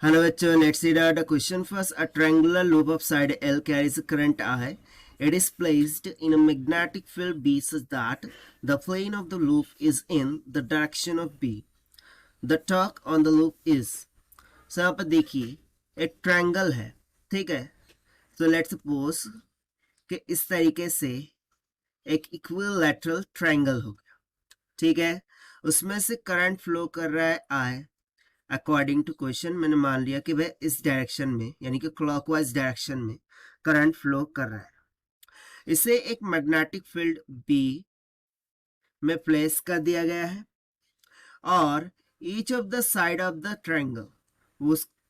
Hello bachcho, let's see the question first. A triangular loop of side L carries a current I. It is placed in a magnetic field B such that the plane of the loop is in the direction of B. The torque on the loop is. So यहाँ पर देखिए एक triangle है, ठीक है. So let's suppose कि इस तरीके से एक इक्विलैटरल ट्रायंगल हो गया, ठीक है. उसमें से करंट फ्लो कर रहा है I. अकॉर्डिंग टू क्वेश्चन मैंने मान लिया कि वह इस डायरेक्शन में यानी कि क्लॉकवाइज डायरेक्शन में करंट फ्लो कर रहा है. इसे एक मैग्नेटिक फील्ड बी में प्लेस कर दिया गया है और each of the side of the triangle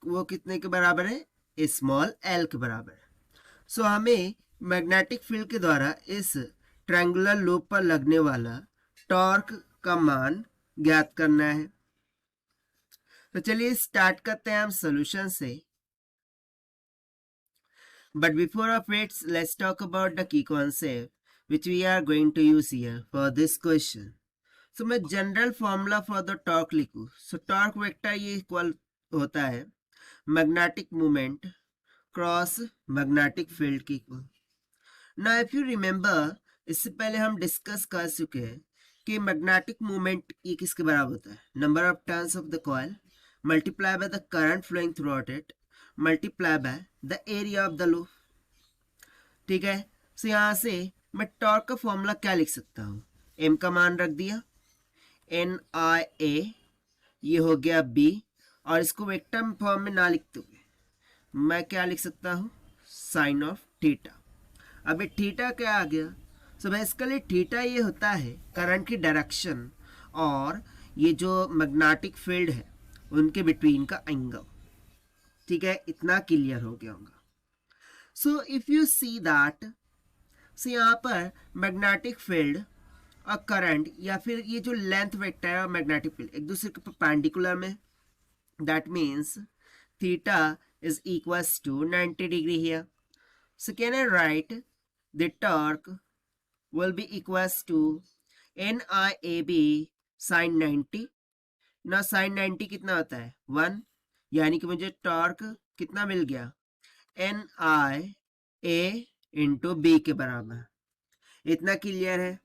वो कितने के बराबर है? स्मॉल एल के बराबर है. सो हमें मैग्नेटिक फील्ड के द्वारा इस ट्रायंगुलर लूप पर लगने वाला टॉर्क का मान ज्ञात करना है. तो चलिए स्टार्ट करते हैं हम सॉल्यूशन से. But before of its let's talk about the key concept which we are going to use here for this question. So मैं general formula for the torque लिखूं. सो टॉर्क वेक्टर ये equal होता है magnetic moment cross magnetic field की equal. Now if you remember, इससे पहले हम discuss कर चुके हैं कि मैग्नेटिक मोमेंट ये किसके बराबर होता है? Number of turns of the coil multiply by the current flowing throughout it multiply by the area of the loop. ठीक है. सो यहां से मैं टॉर्क का फॉर्मूला क्या लिख सकता हूं? m का मान रख दिया, एन आई ए, ये हो गया b, और इसको वेक्टर फॉर्म में ना लिखते हुए मैं क्या लिख सकता हूं? Sine of theta. अब ये थीटा क्या आ गया? सो बेसिकली थीटा ये होता है करंट की डायरेक्शन और ये जो मैग्नेटिक फील्ड है उनके बिटवीन का एंगल. ठीक है, इतना क्लियर हो गया होगा. So if you see that, so यहाँ पर मैग्नेटिक फील्ड और करंट या फिर ये जो लेंथ वेक्टर है और मैग्नेटिक फील्ड एक दूसरे के परपेंडिकुलर में, that means theta is equals to 90 degree here. So can I write the torque will be equals to N I A B sine 90. ना साइन 90 कितना होता है? 1, यानी कि मुझे टॉर्क कितना मिल गया? N I A into B के बराबर. इतना क्लियर है.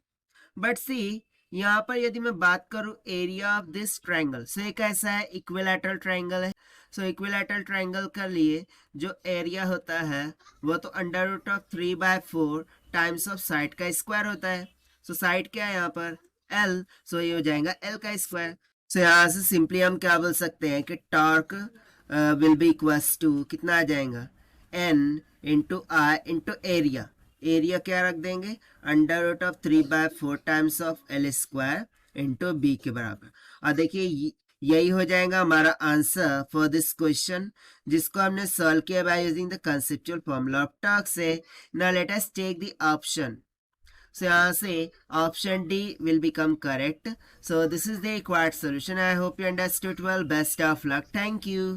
बट सी यहाँ पर यदि मैं बात करूं एरिया ऑफ दिस ट्रायंगल, सो ये कैसा है? इक्विलैटरल ट्रायंगल है. सो इक्विलैटरल ट्रायंगल के लिए जो एरिया होता है वो तो under root of 3/4 times of side का स्क्वायर होता है. सो साइड क्या है यहाँ पर? एल. सो ये हो जाएगा एल का स्क्वायर. सो यहाँ से सिंपली हम क्या बोल सकते हैं कि torque will be equals to कितना आ जाएगा? N into I into area. Area क्या रख देंगे? Under root of 3/4 times of L square into B के बराबर. और देखिए यही हो जाएगा हमारा आंसर फॉर दिस क्वेश्चन, जिसको हमने सॉल्व किया by using the conceptual formula of torque से. Now let us take the option. So यहाँ से option D will become correct. So this is the required solution. I hope you understood well. Best of luck. Thank you.